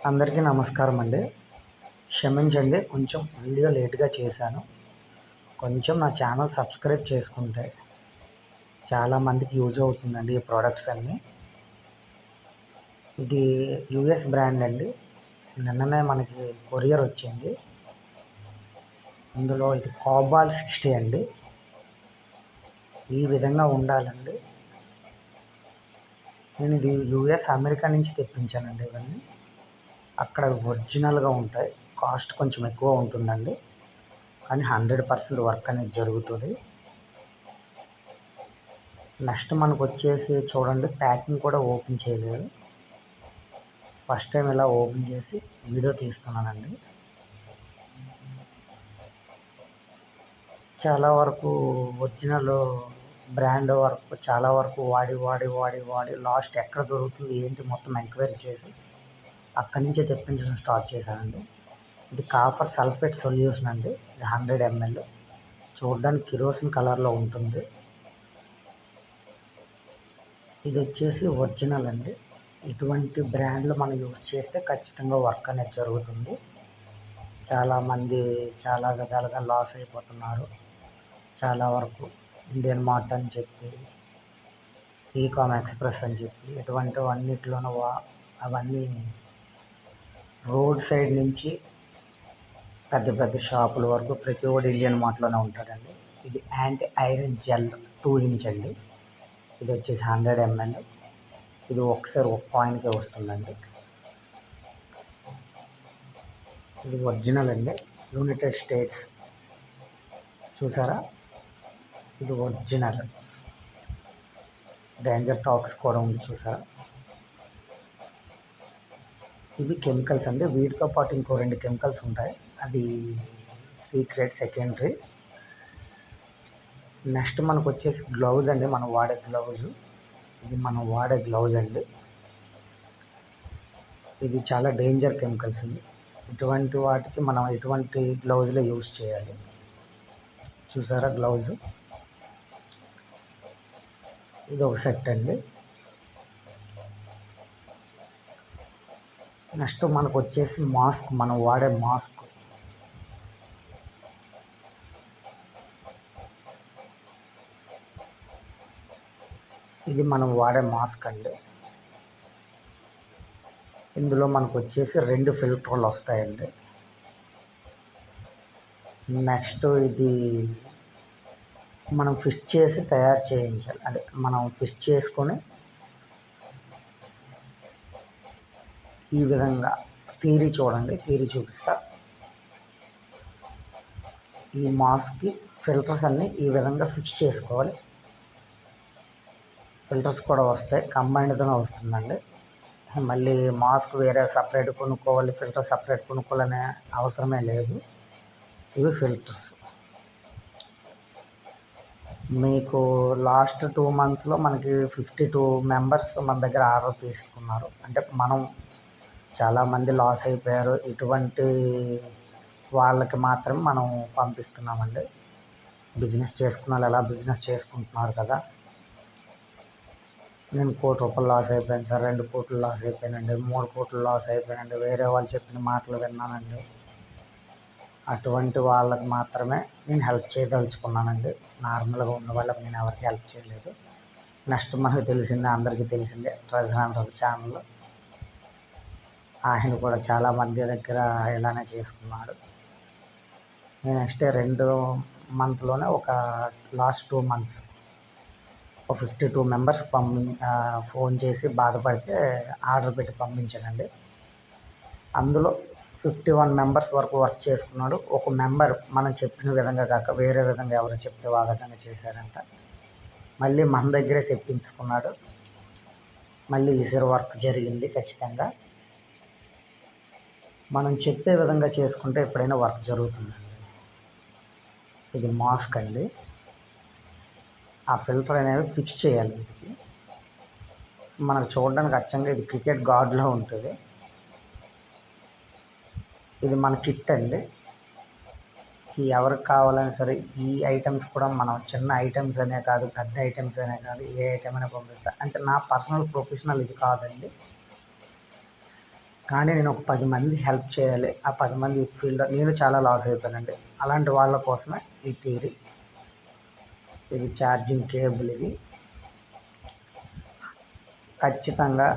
అందరికీ నమస్కారం అండి. క్షమించండి, కొంచెం వీడియో లేట్‌గా చేశాను. కొంచెం నా ఛానల్ సబ్స్క్రైబ్ చేసుకుంటే చాలామందికి యూజ్ అవుతుందండి ఈ ప్రొడక్ట్స్ అన్నీ. ఇది యూఎస్ బ్రాండ్ అండి. నిన్ననే మనకి కొరియర్ వచ్చింది. ఇందులో ఇది కాబాల్ 60 అండి. ఈ విధంగా ఉండాలండి. నేను ఇది యూఎస్, అమెరికా నుంచి తెప్పించానండి ఇవన్నీ. అక్కడ ఒరిజినల్‌గా ఉంటాయి. కాస్ట్ కొంచెం ఎక్కువ ఉంటుందండి. కానీ 100% వర్క్ అనేది జరుగుతుంది. నెక్స్ట్ మనకొచ్చేసి చూడండి, ప్యాకింగ్ కూడా ఓపెన్ చేయలేదు. ఫస్ట్ టైం ఇలా ఓపెన్ చేసి వీడియో తీస్తున్నానండి. చాలా వరకు ఒరిజినల్ బ్రాండ్ వరకు చాలా వరకు వాడి లాస్ట్ ఎక్కడ దొరుకుతుంది ఏంటి మొత్తం ఎంక్వైరీ చేసి అక్కడి నుంచే తెప్పించడం స్టార్ట్ చేశానండి. ఇది కాపర్ సల్ఫేట్ సొల్యూషన్ అండి. ఇది 100 ml. చూడడానికి కిరోసిన్ కలర్లో ఉంటుంది. ఇది వచ్చేసి ఒరిజినల్ అండి. ఇటువంటి బ్రాండ్లు మనం యూజ్ చేస్తే ఖచ్చితంగా వర్క్ అనేది జరుగుతుంది. చాలామంది చాలా విధాలుగా లాస్ అయిపోతున్నారు. చాలా వరకు ఇండియన్ మార్ట్ అని చెప్పి, ఈకామ్ ఎక్స్ప్రెస్ అని చెప్పి ఇటువంటివన్నిటిలోనూ అవన్నీ రోడ్ సైడ్ నుంచి పెద్ద పెద్ద షాపుల వరకు ప్రతి ఒక్కడు ఇండియన్ మార్ట్లోనే ఉంటాడండి. ఇది యాంటీ ఐరన్ జెల్ 2 ఇంచ్ అండి. ఇది వచ్చేసి 100 ml. ఇది ఒకసారి ఒక కాయిన్కే వస్తుందండి. ఇది ఒరిజినల్ అండి, యునైటెడ్ స్టేట్స్. చూసారా, ఇది ఒరిజినల్. డేంజర్ టాక్స్ కూడా ఉంది చూసారా. ఇవి కెమికల్స్ అండి. వీటితో పాటు ఇంకో 2 కెమికల్స్ ఉంటాయి. అది సీక్రెట్, సెకండరీ. నెక్స్ట్ మనకు వచ్చేసి గ్లౌజ్ అండి. మనం వాడే గ్లౌజు. ఇది మనం వాడే గ్లౌజ్ అండి. ఇది చాలా డేంజర్ కెమికల్స్ అండి. ఇటువంటి వాటికి మనం ఎటువంటి గ్లౌజులే యూజ్ చేయాలి. చూసారా గ్లౌజు. ఇది ఒక సెట్ అండి. నెక్స్ట్ మనకు వచ్చేసి మాస్క్, మనం వాడే మాస్క్. ఇది మనం వాడే మాస్క్ అండి. ఇందులో మనకు వచ్చేసి 2 ఫిల్టర్లు వస్తాయండి. నెక్స్ట్ ఇది మనం ఫిట్ చేసి తయారు చేయించాలి. అదే మనం ఫిట్ చేసుకొని ఈ విధంగా తీరి చూడండి, తీరి చూపిస్తా. ఈ మాస్క్కి ఫిల్టర్స్ అన్నీ ఈ విధంగా ఫిక్స్ చేసుకోవాలి. ఫిల్టర్స్ కూడా వస్తాయి, కంబైన్డ్తోనే వస్తుందండి. మళ్ళీ మాస్క్ వేరే సపరేట్ కొనుక్కోవాలి, ఫిల్టర్ సపరేట్ కొనుక్కోవాలనే అవసరమే లేదు. ఇవి ఫిల్టర్స్. మీకు లాస్ట్ 2 monthsలో మనకి 52 మెంబర్స్ మన దగ్గర ఆర్డర్ తీసుకున్నారు. అంటే మనం చాలామంది లాస్ అయిపోయారు. ఇటువంటి వాళ్ళకి మాత్రమే మనం పంపిస్తున్నామండి. బిజినెస్ చేసుకున్న వాళ్ళు ఎలా బిజినెస్ చేసుకుంటున్నారు కదా. నేను 1 కోటి రూపాయలు లాస్ అయిపోయాను సార్, 2 కోట్లు లాస్ అయిపోయానండి, 3 కోట్లు లాస్ అయిపోయానండి, వేరే వాళ్ళు చెప్పిన మాటలు విన్నానండి. అటువంటి వాళ్ళకి మాత్రమే నేను హెల్ప్ చేయదలుచుకున్నానండి. నార్మల్గా ఉన్న వాళ్ళకి నేను ఎవరికి హెల్ప్ చేయలేదు. నెక్స్ట్ మనకు తెలిసిందే, అందరికీ తెలిసిందే, ట్రెజర్ హంటర్స్ ఛానల్. ఆయన కూడా చాలామంది దగ్గర ఇలానే చేసుకున్నాడు. నేను నెక్స్ట్ 2 monthsలోనే ఒక లాస్ట్ 2 months ఒక 52 మెంబర్స్ ఫోన్ చేసి బాధపడితే ఆర్డర్ పెట్టి పంపించానండి. అందులో 51 మెంబర్స్ వరకు వర్క్ చేసుకున్నాడు. ఒక మెంబర్ మనం చెప్పిన విధంగా కాక వేరే విధంగా ఎవరు చెప్తే ఆ విధంగా చేశాడంట. మళ్ళీ మన దగ్గరే తెప్పించుకున్నాడు. మళ్ళీ ఈసారి వర్క్ జరిగింది ఖచ్చితంగా. మనం చెప్పే విధంగా చేసుకుంటే ఎప్పుడైనా వర్క్ జరుగుతుందండి. ఇది మాస్క్ అండి. ఆ ఫిల్టర్ అనేవి ఫిక్స్ చేయాలి వీటికి. మనకు చూడడానికి అచ్చంగా ఇది క్రికెట్ గార్డ్లో ఉంటుంది. ఇది మన కిట్ అండి. ఎవరికి కావాలన్నా సరే ఈ ఐటమ్స్ కూడా మనం చిన్న ఐటమ్స్ అనే కాదు, పెద్ద ఐటమ్స్ అనే కాదు, ఏ ఐటమ్ అయినా పంపిస్తా. అంటే నా పర్సనల్ ప్రొఫెషనల్ ఇది కాదండి. కానీ నేను ఒక 10 మంది హెల్ప్ చేయాలి. ఆ 10 మంది ఈ ఫీల్డ్‌లో నేను చాలా లాస్ అయిపోయానండి. అలాంటి వాళ్ళ కోసమే ఈ థియరీ. ఇది ఛార్జింగ్ కేబుల్ ఇది. ఖచ్చితంగా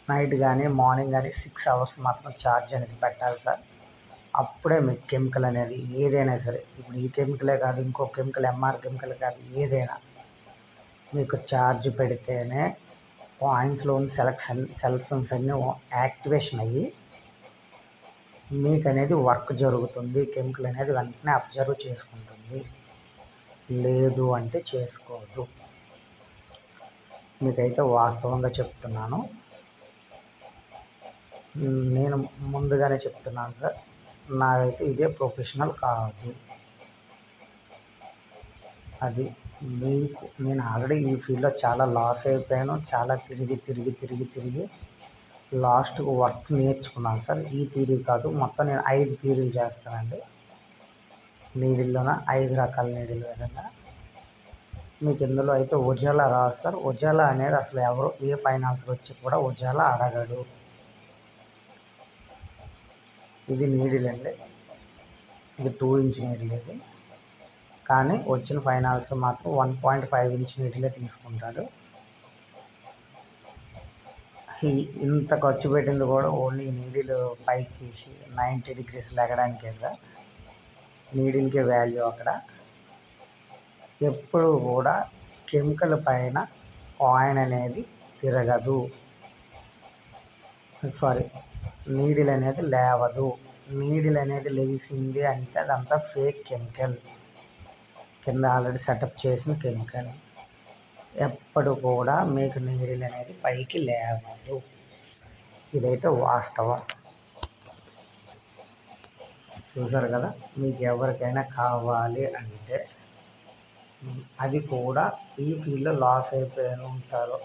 నైట్ గానీ, మార్నింగ్ గానీ 6 అవర్స్ మాత్రం ఛార్జ్ అనేది పెట్టాలి సార్. అప్పుడే మీకు కెమికల్ అనేది ఏదైనా సరే, ఇప్పుడు ఈ కెమికలే కాదు, ఇంకో కెమికల్, ఎంఆర్ కెమికల్ కాదు, ఏదైనా మీకు ఛార్జ్ పెడితేనే కాయిన్స్‌లోని సెల్స్ అన్నీ యాక్టివేషన్ అయ్యి మీకు అనేది వర్క్ జరుగుతుంది. కెమికల్ అనేది వెంటనే అబ్జర్వ్ చేసుకుంటుంది. లేదు అంటే చేసుకోదు. మీకైతే వాస్తవంగా చెప్తున్నాను. నేను ముందుగానే చెప్తున్నాను సార్. నాదైతే ఇదే ప్రొఫెషనల్ కాదు. అది మీకు నేను ఆల్రెడీ ఈ ఫీల్డ్‌లో చాలా లాస్ అయిపోయాను. చాలా తిరిగి లాస్ట్‌కి వర్క్ నేర్చుకున్నాను సార్. ఈ థియరీ కాదు, మొత్తం నేను 5 థియరీలు చేస్తానండి. నీడిల్‌లోన 5 రకాల నీడిల్ విధంగా. మీకు ఇందులో అయితే ఉజాలా రాదు సార్. ఉజాలా అనేది అసలు ఎవరు ఏ ఫైనాన్సర్ వచ్చి కూడా ఉజాలా అడగడు. ఇది నీడిల్ అండి. ఇది 2 ఇంచ్ నీడిల్ ఇది. కానీ వచ్చిన ఫైనాన్సర్ మాత్రం 1.5 ఇంచ్ నీడిలే తీసుకుంటాడు. ఇంత ఖర్చు పెట్టింది కూడా ఓన్లీ నీడిల్ పైకి 90 degrees లెగడానికే సార్. నీడిల్‌కే వాల్యూ అక్కడ. ఎప్పుడు కూడా కెమికల్ పైన కాయిన్ అనేది తిరగదు. నీడిల్ అనేది లేవదు. నీడిల్ అనేది లేచింది అంటే అదంతా ఫేక్ కెమికల్, కింద ఆల్రెడీ సెటప్ చేసిన కెమికల్. ఎప్పుడు కూడా మీకు నీడిల్ అనేది పైకి లేవదు. ఇదైతే వాస్తవం. చూసారు కదా. మీకు ఎవరికైనా కావాలి అంటే, అది కూడా ఈ ఫీల్డ్‌లో లాస్ అయిపోయి ఉంటారు,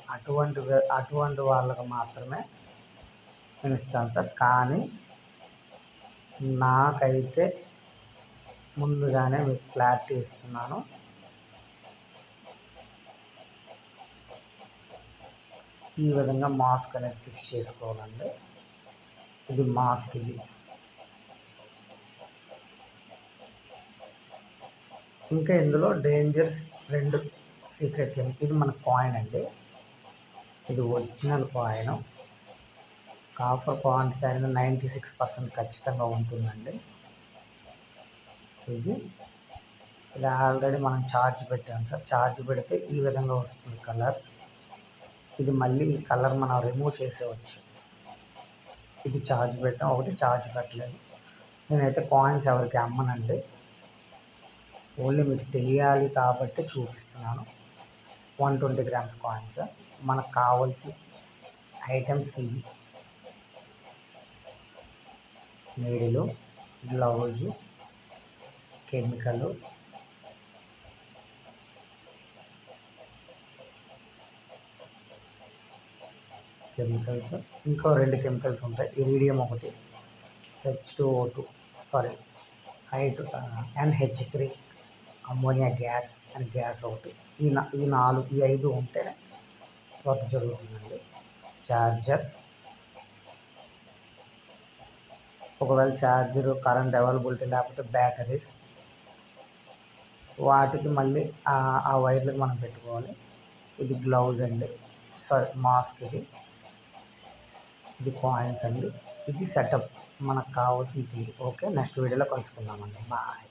అటువంటి వాళ్ళకు మాత్రమే నేను ఇస్తాను సార్. కానీ నాకైతే ముందుగానే మీకు క్లారిటీ ఇస్తున్నాను. ఈ విధంగా మాస్క్ అనేది ఫిక్స్ చేసుకోవాలండి. ఇది మాస్క్. ఇది ఇంకా ఇందులో డేంజర్స్ 2 సీక్రెట్. ఇది మన కాయిన్ అండి. ఇది ఒరిజినల్ కాయిన్. కాపర్ క్వాంటిటీ అనేది 96% ఖచ్చితంగా ఉంటుందండి. ఇది ఆల్రెడీ మనం ఛార్జ్ పెట్టాం సార్. ఛార్జ్ పెడితే ఈ విధంగా వస్తుంది కలర్. ఇది మళ్ళీ ఈ కలర్ మనం రిమూవ్ చేసేవచ్చు. ఇది ఛార్జ్ పెట్టాం, ఒకటి ఛార్జ్ పెట్టలేదు. నేనైతే కాయిన్స్ ఎవరికి అమ్మనండి. ఓన్లీ మీకు తెలియాలి కాబట్టి చూపిస్తున్నాను. 120 grams కాయిన్స్. మనకు కావాల్సిన ఐటమ్స్ ఇవి: నీడిలు, గ్లౌజు, కెమికల్, కెమికల్స్. ఇంకో 2 కెమికల్స్ ఉంటాయి. ఇరీడియం ఒకటి, H2O2 NH3 అమ్మోనియా గ్యాస్ అని గ్యాస్ ఒకటి. ఈ 5 ఉంటేనే వర్క్ జరుగుతుందండి. ఛార్జర్, ఒకవేళ ఛార్జర్ కరెంట్ అవైలబిలిటీ లేకపోతే బ్యాటరీస్, వాటికి మళ్ళీ ఆ వైర్లకు మనం పెట్టుకోవాలి. ఇది గ్లౌజ్ అండి, మాస్క్. ఇది కాయిన్స్ అండి. ఇది సెటప్ మనకు కావాల్సిన థియరీ. ఓకే, నెక్స్ట్ వీడియోలో కలుసుకుందామండి. బాయ్.